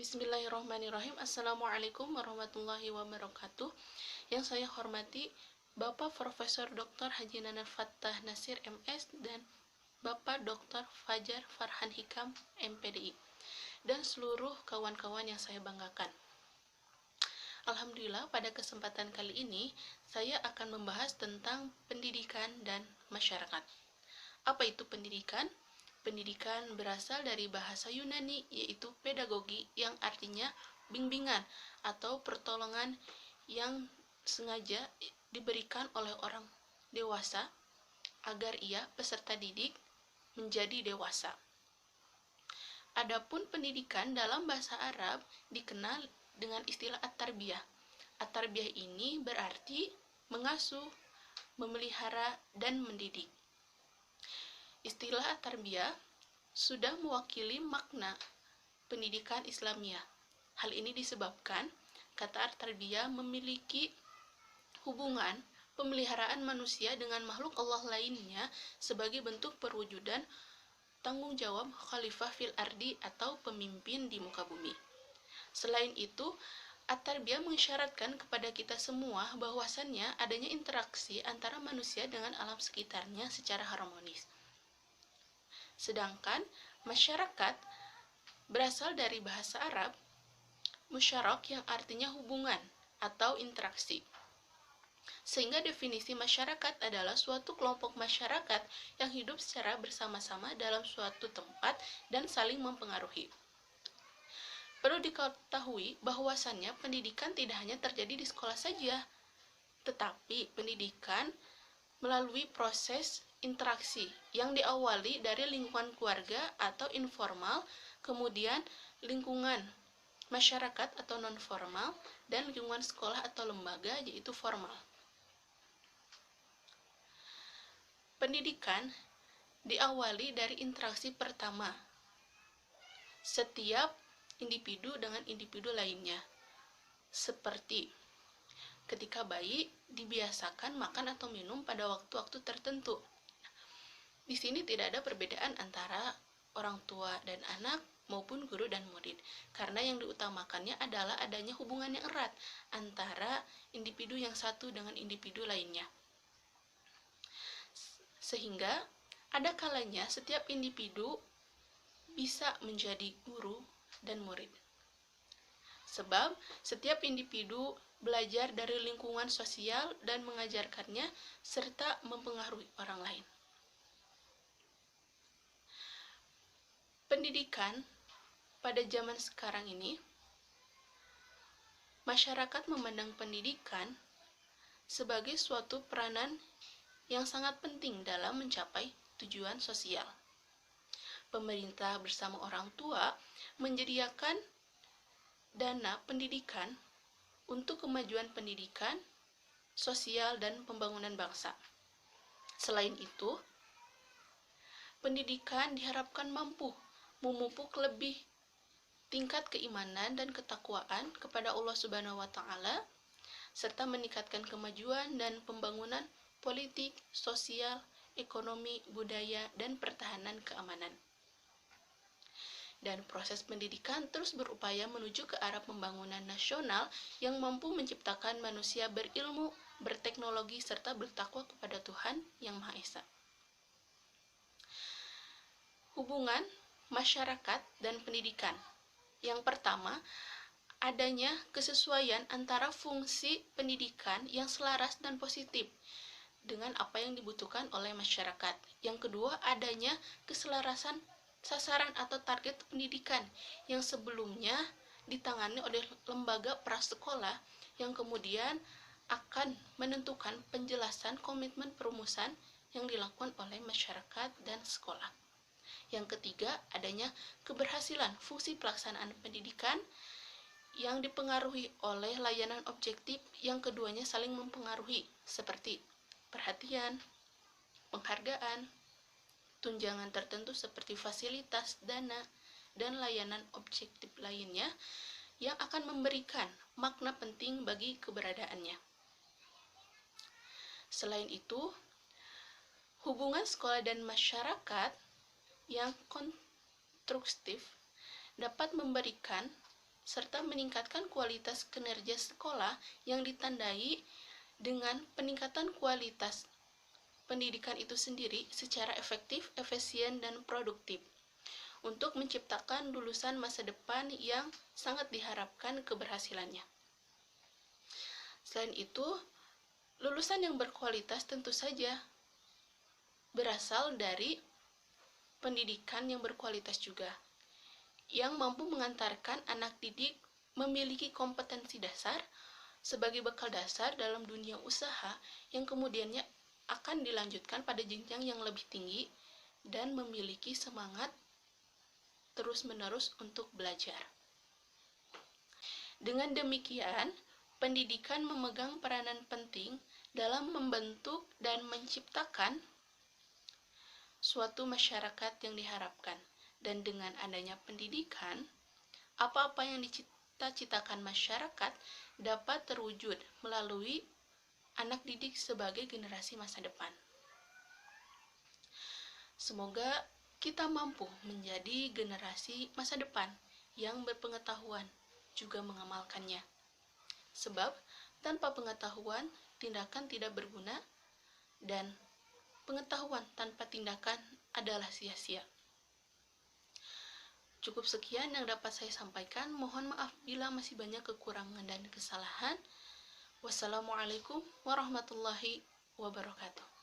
Bismillahirrahmanirrahim. Assalamualaikum warahmatullahi wabarakatuh. Yang saya hormati Bapak Profesor Dr. Haji Nanan Fattah Nasir MS dan Bapak Dr. Fajar Farhan Hikam MPDI dan seluruh kawan-kawan yang saya banggakan. Alhamdulillah, pada kesempatan kali ini saya akan membahas tentang pendidikan dan masyarakat. Apa itu pendidikan? Pendidikan berasal dari bahasa Yunani, yaitu pedagogi, yang artinya bimbingan atau pertolongan yang sengaja diberikan oleh orang dewasa agar ia, peserta didik, menjadi dewasa. Adapun pendidikan dalam bahasa Arab dikenal dengan istilah at-tarbiyah. At-tarbiyah ini berarti mengasuh, memelihara, dan mendidik. Istilah at-tarbiyah sudah mewakili makna pendidikan Islamiyah. Hal ini disebabkan kata at-tarbiyah memiliki hubungan pemeliharaan manusia dengan makhluk Allah lainnya sebagai bentuk perwujudan tanggung jawab khalifah fil ardi atau pemimpin di muka bumi. Selain itu, at-tarbiyah mengisyaratkan kepada kita semua bahwasannya adanya interaksi antara manusia dengan alam sekitarnya secara harmonis. Sedangkan masyarakat berasal dari bahasa Arab musyarak yang artinya hubungan atau interaksi. Sehingga definisi masyarakat adalah suatu kelompok masyarakat yang hidup secara bersama-sama dalam suatu tempat dan saling mempengaruhi. Perlu diketahui bahwasannya pendidikan tidak hanya terjadi di sekolah saja, tetapi pendidikan melalui proses interaksi yang diawali dari lingkungan keluarga atau informal, kemudian lingkungan masyarakat atau non-formal, dan lingkungan sekolah atau lembaga yaitu formal. Pendidikan diawali dari interaksi pertama setiap individu dengan individu lainnya, seperti ketika bayi dibiasakan makan atau minum pada waktu-waktu tertentu. Di sini tidak ada perbedaan antara orang tua dan anak maupun guru dan murid, karena yang diutamakannya adalah adanya hubungan yang erat antara individu yang satu dengan individu lainnya. Sehingga ada kalanya setiap individu bisa menjadi guru dan murid. Sebab setiap individu belajar dari lingkungan sosial dan mengajarkannya serta mempengaruhi orang lain. Pendidikan pada zaman sekarang ini, masyarakat memandang pendidikan sebagai suatu peranan yang sangat penting dalam mencapai tujuan sosial. Pemerintah bersama orang tua menyediakan dana pendidikan untuk kemajuan pendidikan, sosial, dan pembangunan bangsa. Selain itu, pendidikan diharapkan mampu memupuk lebih tingkat keimanan dan ketakwaan kepada Allah Subhanahu wa Ta'ala, serta meningkatkan kemajuan dan pembangunan politik, sosial, ekonomi, budaya, dan pertahanan keamanan. Dan proses pendidikan terus berupaya menuju ke arah pembangunan nasional yang mampu menciptakan manusia berilmu, berteknologi, serta bertakwa kepada Tuhan Yang Maha Esa. Hubungan masyarakat dan pendidikan. Yang pertama, adanya kesesuaian antara fungsi pendidikan yang selaras dan positif dengan apa yang dibutuhkan oleh masyarakat. Yang kedua, adanya keselarasan sasaran atau target pendidikan yang sebelumnya ditangani oleh lembaga prasekolah yang kemudian akan menentukan penjelasan komitmen perumusan yang dilakukan oleh masyarakat dan sekolah. Yang ketiga, adanya keberhasilan fungsi pelaksanaan pendidikan yang dipengaruhi oleh layanan objektif yang keduanya saling mempengaruhi, seperti perhatian, penghargaan, tunjangan tertentu seperti fasilitas, dana, dan layanan objektif lainnya yang akan memberikan makna penting bagi keberadaannya. Selain itu, hubungan sekolah dan masyarakat yang konstruktif dapat memberikan serta meningkatkan kualitas kinerja sekolah yang ditandai dengan peningkatan kualitas pendidikan itu sendiri secara efektif, efisien, dan produktif untuk menciptakan lulusan masa depan yang sangat diharapkan keberhasilannya. Selain itu, lulusan yang berkualitas tentu saja berasal dari pendidikan yang berkualitas juga, yang mampu mengantarkan anak didik memiliki kompetensi dasar sebagai bekal dasar dalam dunia usaha yang kemudiannya akan dilanjutkan pada jenjang yang lebih tinggi dan memiliki semangat terus-menerus untuk belajar. Dengan demikian, pendidikan memegang peranan penting dalam membentuk dan menciptakan suatu masyarakat yang diharapkan. Dan dengan adanya pendidikan, apa-apa yang dicita-citakan masyarakat dapat terwujud melalui anak didik sebagai generasi masa depan. Semoga kita mampu menjadi generasi masa depan yang berpengetahuan juga mengamalkannya. Sebab tanpa pengetahuan, tindakan tidak berguna, dan pengetahuan tanpa tindakan adalah sia-sia. Cukup sekian yang dapat saya sampaikan. Mohon maaf bila masih banyak kekurangan dan kesalahan. Wassalamualaikum warahmatullahi wabarakatuh.